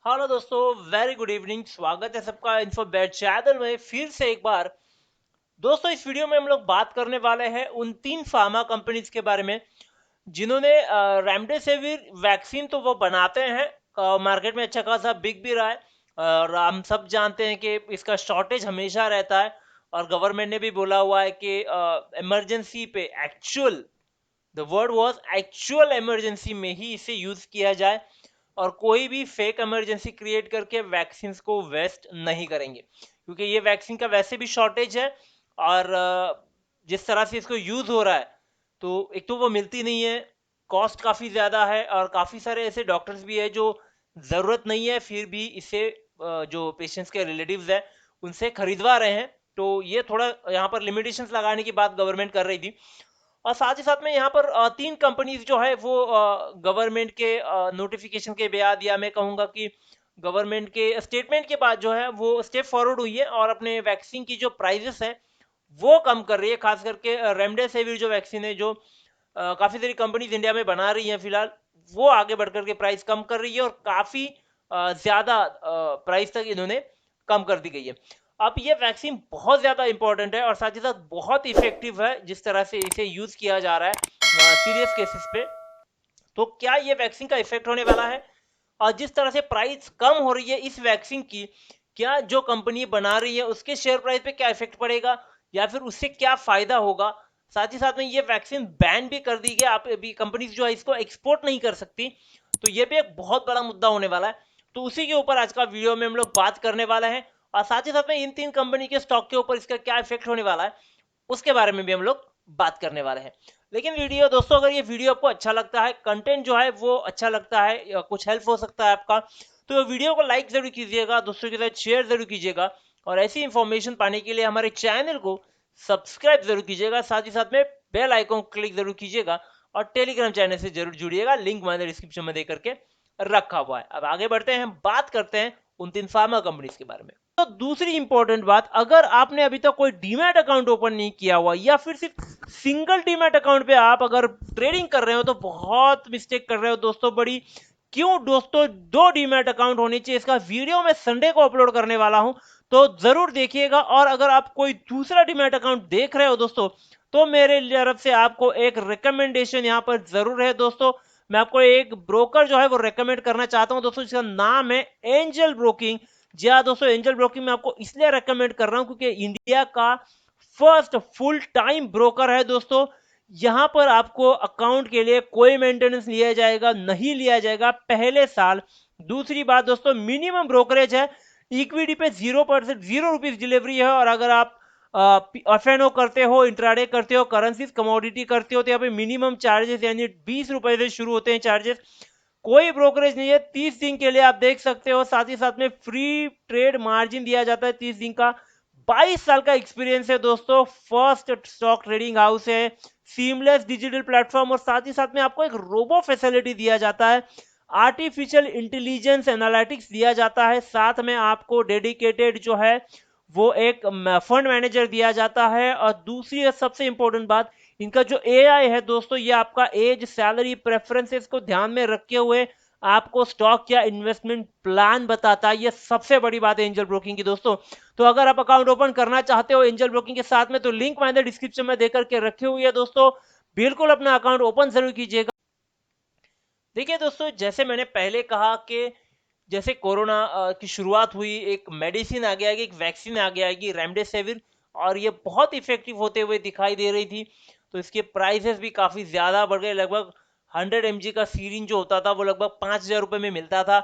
Hello दोस्तों, very good evening. स्वागत है सबका इन्फो बैट चैनल में फिर से एक बार। दोस्तों, इस वीडियो में हम लोग बात करने वाले हैं उन 3 फार्मा कंपनीज के बारे में जिन्होंने रेमडेसिविर वैक्सीन तो वो बनाते हैं, मार्केट में अच्छा खासा बिक भी रहा है। और हम सब जानते हैं कि इसका शॉर्टेज हमेशा रहता है। और गवर्नमेंट ने भी बोला हुआ है कि इमरजेंसी पे actual, the word was actual emergency में ही इसे यूज किया जाए। और कोई भी फेक इमरजेंसी क्रिएट करके वैक्सीन को वेस्ट नहीं करेंगे, क्योंकि ये वैक्सीन का वैसे भी शॉर्टेज है। और जिस तरह से इसको यूज हो रहा है, तो एक तो वो मिलती नहीं है, कॉस्ट काफी ज्यादा है, और काफी सारे ऐसे डॉक्टर्स भी है जो जरूरत नहीं है फिर भी इसे जो पेशेंट्स के रिलेटिव्स है उनसे खरीदवा रहे हैं। तो ये थोड़ा यहाँ पर लिमिटेशंस लगाने की बात गवर्नमेंट कर रही थी। और साथ ही साथ में यहाँ पर 3 कंपनीज जो है वो गवर्नमेंट के नोटिफिकेशन के बाद, या मैं कहूँगा कि गवर्नमेंट के स्टेटमेंट के बाद जो है वो स्टेप फॉरवर्ड हुई है और अपने वैक्सीन की जो प्राइजेस है वो कम कर रही है। खास करके रेमडेसिविर जो वैक्सीन है, जो काफी सारी कंपनीज इंडिया में बना रही हैं फिलहाल, वो आगे बढ़कर के प्राइस कम कर रही है और काफी ज्यादा प्राइस तक इन्होंने कम कर दी गई है। अब ये वैक्सीन बहुत ज्यादा इंपॉर्टेंट है और साथ ही साथ बहुत इफेक्टिव है जिस तरह से इसे यूज किया जा रहा है सीरियस केसेस पे। तो क्या ये वैक्सीन का इफेक्ट होने वाला है? और जिस तरह से प्राइस कम हो रही है इस वैक्सीन की, क्या जो कंपनी बना रही है उसके शेयर प्राइस पे क्या इफेक्ट पड़ेगा, या फिर उससे क्या फायदा होगा? साथ ही साथ में ये वैक्सीन बैन भी कर दी गई, आप अभी कंपनीज जो है इसको एक्सपोर्ट नहीं कर सकती। तो ये भी एक बहुत बड़ा मुद्दा होने वाला है। तो उसी के ऊपर आज का वीडियो में हम लोग बात करने वाले हैं। और साथ ही साथ में इन 3 कंपनी के स्टॉक के ऊपर इसका क्या इफेक्ट होने वाला है उसके बारे में भी हम लोग बात करने वाले हैं। लेकिन वीडियो दोस्तों, अगर ये वीडियो आपको अच्छा लगता है, कंटेंट जो है वो अच्छा लगता है, या कुछ हेल्प हो सकता है आपका, तो वीडियो को लाइक जरूर कीजिएगा, दोस्तों के साथ शेयर जरूर कीजिएगा। और ऐसी इंफॉर्मेशन पाने के लिए हमारे चैनल को सब्सक्राइब जरूर कीजिएगा, साथ ही साथ में बेल आइकन क्लिक जरूर कीजिएगा। और टेलीग्राम चैनल से जरूर जुड़िएगा, लिंक मैंने डिस्क्रिप्शन में दे करके रखा हुआ है। अब आगे बढ़ते हैं, बात करते हैं उन 3 फार्मा कंपनीज के बारे में। तो दूसरी इंपॉर्टेंट बात, अगर आपने अभी तक कोई डीमैट अकाउंट ओपन नहीं किया हुआ, या फिर सिर्फ सिंगल डीमैट अकाउंट पे आप अगर ट्रेडिंग कर रहे हो, तो बहुत मिस्टेक कर रहे हो दोस्तों, बड़ी। क्यों दोस्तों? 2 डीमैट अकाउंट होनी चाहिए, इसका वीडियो मैं संडे को अपलोड करने वाला हूं, तो जरूर देखिएगा। और अगर आप कोई दूसरा डीमैट अकाउंट देख रहे हो दोस्तों, तो मेरे तरफ से आपको एक रिकमेंडेशन यहाँ पर जरूर है दोस्तों। मैं आपको एक ब्रोकर जो है वो रेकमेंड करना चाहता हूं दोस्तों, जिसका नाम है एंजल ब्रोकिंग। जी हाँ दोस्तों, एंजल ब्रोकिंग मैं आपको इसलिए रेकमेंड कर रहा हूं क्योंकि इंडिया का फर्स्ट फुल टाइम ब्रोकर है दोस्तों। यहां पर आपको अकाउंट के लिए कोई मेंटेनेंस लिया जाएगा नहीं, लिया जाएगा पहले साल। दूसरी बात दोस्तों, मिनिमम ब्रोकरेज है, इक्विटी पे 0%, 0 रुपीज डिलीवरी है। और अगर आप एफ करते हो, इंट्राडे करते हो, करेंसीज कमोडिटी करते हो, तो यहाँ पे मिनिमम चार्जेस यानी 20 रुपए से शुरू होते हैं चार्जेस। कोई ब्रोकरेज नहीं है, 30 दिन के लिए आप देख सकते हो। साथ ही साथ में फ्री ट्रेड मार्जिन दिया जाता है 30 दिन का। 22 साल का एक्सपीरियंस है दोस्तों, फर्स्ट स्टॉक ट्रेडिंग हाउस है, सीमलेस डिजिटल प्लेटफॉर्म, और साथ ही साथ में आपको एक रोबो फैसिलिटी दिया जाता है, आर्टिफिशियल इंटेलिजेंस एनालिटिक्स दिया जाता है, साथ में आपको डेडिकेटेड जो है वो एक फंड मैनेजर दिया जाता है। और दूसरी सबसे इंपॉर्टेंट बात, इनका जो एआई है दोस्तों, ये आपका एज, सैलरी, प्रेफरेंसेस को ध्यान में रखे हुए आपको स्टॉक या इन्वेस्टमेंट प्लान बताता है। ये सबसे बड़ी बात है एंजल ब्रोकिंग की दोस्तों। तो अगर आप अकाउंट ओपन करना चाहते हो एंजल ब्रोकिंग के साथ में, तो लिंक मैंने डिस्क्रिप्शन में देकर के रखी हुई है दोस्तों, बिल्कुल अपना अकाउंट ओपन जरूर कीजिएगा। देखिए दोस्तों, जैसे मैंने पहले कहा कि जैसे कोरोना की शुरुआत हुई, एक मेडिसिन आ गया, एक वैक्सीन आ गया कि रेमडेसिविर, और ये बहुत इफेक्टिव होते हुए दिखाई दे रही थी। तो इसके प्राइसेस भी काफ़ी ज़्यादा बढ़ गए। लगभग 100 mg का सीरिंज जो होता था वो लगभग 5,000 रुपये में मिलता था।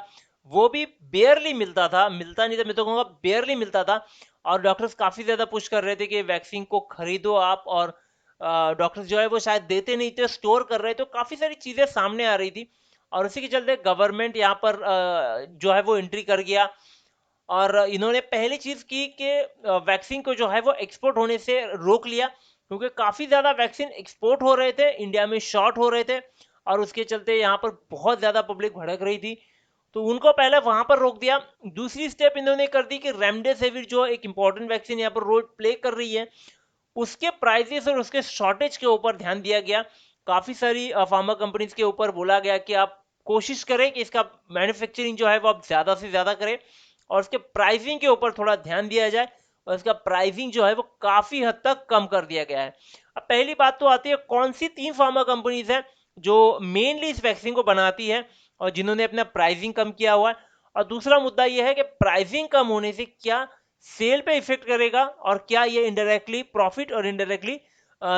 वो भी बेयरली मिलता था, मिलता नहीं था, मैं तो कहूँगा बेयरली मिलता था। और डॉक्टर्स काफ़ी ज़्यादा पुश कर रहे थे कि वैक्सीन को खरीदो आप। और डॉक्टर्स जो है वो शायद देते नहीं थे, स्टोर कर रहे थे, तो काफ़ी सारी चीज़ें सामने आ रही थी। और उसी के चलते गवर्नमेंट यहाँ पर जो है वो एंट्री कर गया। और इन्होंने पहली चीज की कि वैक्सीन को जो है वो एक्सपोर्ट होने से रोक लिया, क्योंकि काफी ज्यादा वैक्सीन एक्सपोर्ट हो रहे थे, इंडिया में शॉर्ट हो रहे थे। और उसके चलते यहाँ पर बहुत ज्यादा पब्लिक भड़क रही थी, तो उनको पहले वहां पर रोक दिया। दूसरी स्टेप इन्होंने कर दी कि रेमडेसिविर जो एक इंपॉर्टेंट वैक्सीन यहाँ पर रोल प्ले कर रही है, उसके प्राइसेस और उसके शॉर्टेज के ऊपर ध्यान दिया गया। काफी सारी फार्मा कंपनीज के ऊपर बोला गया कि आप कोशिश करें कि इसका मैन्युफैक्चरिंग जो है वो आप ज़्यादा से ज़्यादा करें और इसके प्राइसिंग के ऊपर थोड़ा ध्यान दिया जाए और इसका प्राइसिंग जो है वो काफ़ी हद तक कम कर दिया गया है। अब पहली बात तो आती है कौन सी 3 फार्मा कंपनीज़ हैं जो मेनली इस वैक्सीन को बनाती है और जिन्होंने अपना प्राइसिंग कम किया हुआ है। और दूसरा मुद्दा ये है कि प्राइसिंग कम होने से क्या सेल पे इफेक्ट करेगा और क्या ये इनडायरेक्टली प्रॉफिट और इनडायरेक्टली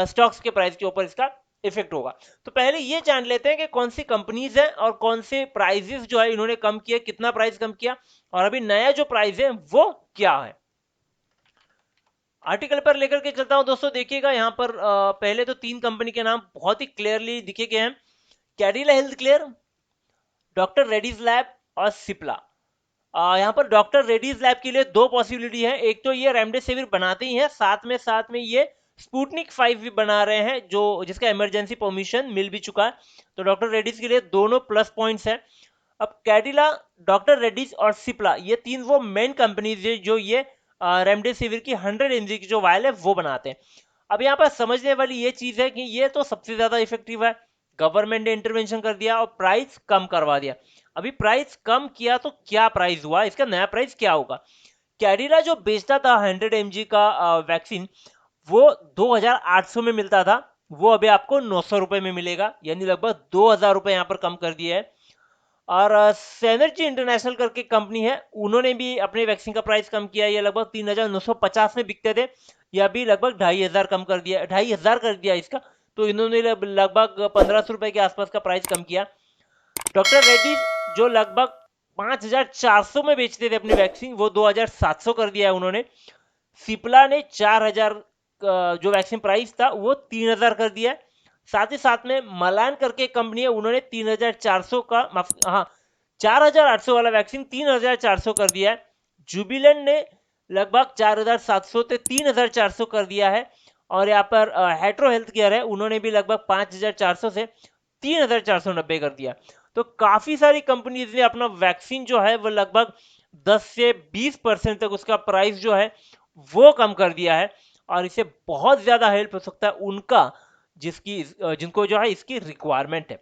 स्टॉक्स के प्राइस के ऊपर इसका इफेक्ट होगा। तो पहले ये जान लेते हैं कि कौन सी कंपनीज हैं और कौन से प्राइजेस जो है इन्होंने कम किया, कितना प्राइस कम किया और अभी नया जो प्राइस है वो क्या है। आर्टिकल पर लेकर के चलता हूं दोस्तों। देखिएगा यहाँ पर पहले तो 3 कंपनी के नाम बहुत ही क्लियरली दिखे गए हैं, Cadila health care, doctor Reddy's lab और सिप्ला। यहाँ पर डॉक्टर रेड्डीज लैब के लिए दो पॉसिबिलिटी है, एक तो ये रेमडेसिविर बनाते ही हैं, साथ में ये स्पुतनिक 5 भी बना रहे हैं जो जिसका इमरजेंसी परमिशन मिल भी चुका है। तो डॉक्टर रेड्डीज के लिए दोनों प्लस पॉइंट्स हैं। अब कैडिला, डॉक्टर रेड्डीज और सिप्ला ये तीन वो मेन कंपनीज है जो ये रेमडेसिविर की 100 mg की जो वायल है वो बनाते हैं। अब यहाँ पर समझने वाली ये चीज है कि ये तो सबसे ज्यादा इफेक्टिव है, गवर्नमेंट ने इंटरवेंशन कर दिया और प्राइस कम करवा दिया। अभी प्राइस कम किया तो क्या प्राइस हुआ, इसका नया प्राइस क्या होगा। कैडिला जो बेचता था 100 mg का वैक्सीन, वो 2800 में मिलता था, वो अभी आपको 900 रुपए में मिलेगा, यानी लगभग 2000 रुपए यहाँ पर कम कर दिया है। और सेनर्जी इंटरनेशनल करके कंपनी है, उन्होंने भी अपने वैक्सीन का प्राइस कम किया, ये लगभग 3950 में बिकते थे, ये अभी लगभग 2500 कम कर दिया, 2500 कर दिया इसका। तो इन्होंने लगभग 1500 रुपए के आसपास का प्राइस कम किया। डॉक्टर रेड्डी जो लगभग 5400 में बेचते थे अपनी वैक्सीन, वो 2700 कर दिया है उन्होंने। सिप्ला ने 4000 जो वैक्सीन प्राइस था वो 3000 कर दिया है। साथ ही साथ में मलान करके कंपनी है, उन्होंने 3400 का हाँ 4800 वाला वैक्सीन 3400 कर दिया है। जुबिलेंट ने लगभग 4700 से 3400 कर दिया है। और यहाँ पर हेट्रो हेल्थ केयर है, उन्होंने भी लगभग 5400 से 3490 कर दिया। तो काफी सारी कंपनीज ने अपना वैक्सीन जो है वो लगभग 10 से 20% तक उसका प्राइस जो है वो कम कर दिया है। और इससे बहुत ज्यादा हेल्प हो सकता है उनका जिनको जो है इसकी रिक्वायरमेंट है।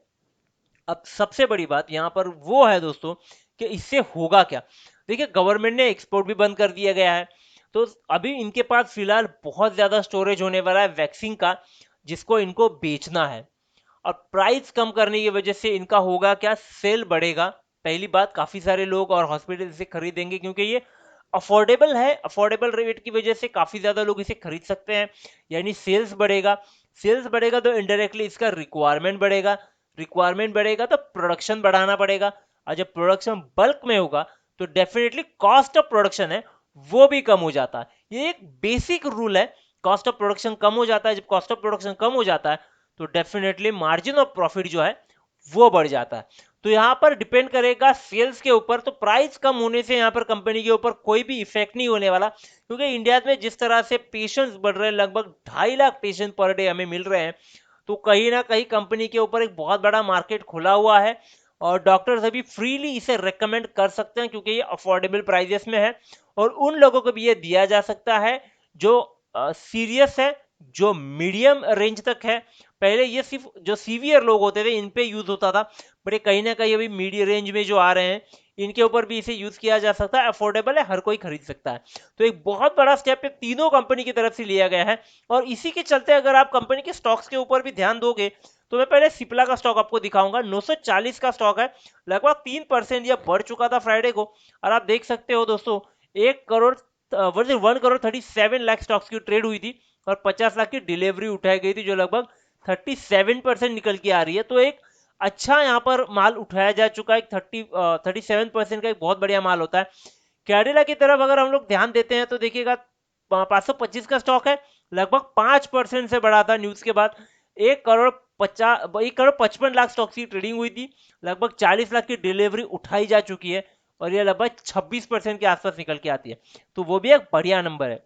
अब सबसे बड़ी बात यहाँ पर वो है दोस्तों कि इससे होगा क्या। देखिए गवर्नमेंट ने एक्सपोर्ट भी बंद कर दिया गया है, तो अभी इनके पास फिलहाल बहुत ज्यादा स्टोरेज होने वाला है वैक्सीन का, जिसको इनको बेचना है। और प्राइस कम करने की वजह से इनका होगा क्या, सेल बढ़ेगा। पहली बात, काफी सारे लोग और हॉस्पिटल इसे खरीदेंगे क्योंकि ये अफोर्डेबल है, अफोर्डेबल रेट की वजह से काफी ज्यादा लोग इसे खरीद सकते हैं, यानी सेल्स बढ़ेगा। सेल्स बढ़ेगा तो इनडायरेक्टली इसका रिक्वायरमेंट बढ़ेगा, रिक्वायरमेंट बढ़ेगा तो प्रोडक्शन बढ़ाना पड़ेगा, और जब प्रोडक्शन बल्क में होगा तो डेफिनेटली कॉस्ट ऑफ प्रोडक्शन है वो भी कम हो जाता है। ये एक बेसिक रूल है, कॉस्ट ऑफ प्रोडक्शन कम हो जाता है। जब कॉस्ट ऑफ प्रोडक्शन कम हो जाता है तो डेफिनेटली मार्जिन ऑफ प्रॉफिट जो है वो बढ़ जाता है। तो यहाँ पर डिपेंड करेगा सेल्स के ऊपर। तो प्राइस कम होने से यहाँ पर कंपनी के ऊपर कोई भी इफेक्ट नहीं होने वाला, क्योंकि इंडिया में जिस तरह से पेशेंट्स बढ़ रहे हैं, लगभग 2.5 लाख पेशेंट पर डे हमें मिल रहे हैं, तो कहीं ना कहीं कंपनी के ऊपर एक बहुत बड़ा मार्केट खुला हुआ है और डॉक्टर्स अभी फ्रीली इसे रेकमेंड कर सकते हैं क्योंकि ये अफोर्डेबल प्राइजेस में है। और उन लोगों को भी ये दिया जा सकता है जो सीरियस है, जो मीडियम रेंज तक है। पहले ये सिर्फ जो सीवियर लोग होते थे इन पे यूज होता था, बट ये कहीं ना कहीं अभी मीडियम रेंज में जो आ रहे हैं इनके ऊपर भी इसे यूज किया जा सकता है, अफोर्डेबल है, हर कोई खरीद सकता है। तो एक बहुत बड़ा स्टेप तीनों कंपनी की तरफ से लिया गया है। और इसी के चलते अगर आप कंपनी के स्टॉक्स के ऊपर भी ध्यान दोगे तो मैं पहले सिप्ला का स्टॉक आपको दिखाऊंगा। 940 का स्टॉक है, लगभग 3% यह बढ़ चुका था फ्राइडे को। और आप देख सकते हो दोस्तों, 1 करोड़ 37 लाख स्टॉक्स की ट्रेड हुई थी और 50 लाख की डिलीवरी उठाई गई थी, जो लगभग 37% निकल के आ रही है। तो एक अच्छा यहाँ पर माल उठाया जा चुका है। 37% का एक बहुत बढ़िया माल होता है। कैडिला की तरफ अगर हम लोग ध्यान देते हैं तो देखिएगा 525 का स्टॉक है, लगभग 5% से बढ़ा था न्यूज के बाद। 1 करोड़ 55 लाख स्टॉक्स की ट्रेडिंग हुई थी, लगभग 40 लाख की डिलीवरी उठाई जा चुकी है और ये लगभग 26% के आसपास निकल के आती है, तो वो भी एक बढ़िया नंबर है।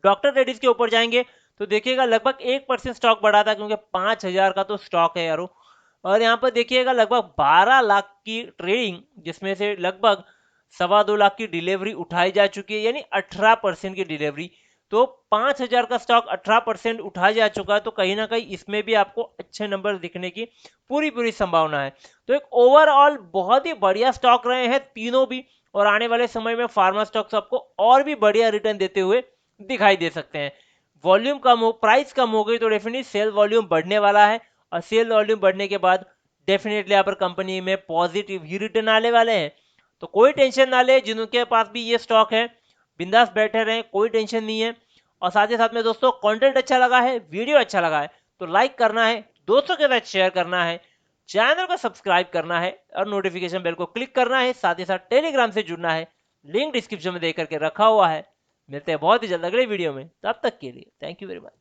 डॉक्टर रेड्डीज के ऊपर जाएंगे तो देखिएगा लगभग 1% स्टॉक बढ़ा था क्योंकि 5000 का तो स्टॉक है यारो। और यहाँ पर देखिएगा लगभग 12 लाख की ट्रेडिंग, जिसमें से लगभग 2.25 लाख की डिलीवरी उठाई जा चुकी है, यानी 18% की डिलीवरी। तो 5000 का स्टॉक 18% उठा जा चुका है, तो कहीं ना कहीं इसमें भी आपको अच्छे नंबर दिखने की पूरी पूरी संभावना है। तो एक ओवरऑल बहुत ही बढ़िया स्टॉक रहे हैं तीनों भी, और आने वाले समय में फार्मा स्टॉक्स आपको और भी बढ़िया रिटर्न देते हुए दिखाई दे सकते हैं। वॉल्यूम कम हो, प्राइस कम हो गई तो डेफिनेटली सेल वॉल्यूम बढ़ने वाला है, और सेल वॉल्यूम बढ़ने के बाद डेफिनेटली यहाँ पर कंपनी में पॉजिटिव ही रिटर्न आने वाले हैं। तो कोई टेंशन ना ले, जिनके पास भी ये स्टॉक है बिंदास बैठे रहें, कोई टेंशन नहीं है। और साथ ही साथ में दोस्तों, कंटेंट अच्छा लगा है, वीडियो अच्छा लगा है तो लाइक करना है, दोस्तों के साथ शेयर करना है, चैनल को सब्सक्राइब करना है और नोटिफिकेशन बेल को क्लिक करना है। साथ ही साथ टेलीग्राम से जुड़ना है, लिंक डिस्क्रिप्शन में दे करके रखा हुआ है। मिलते हैं बहुत ही जल्द अगले वीडियो में, तब तक के लिए थैंक यू वेरी मच।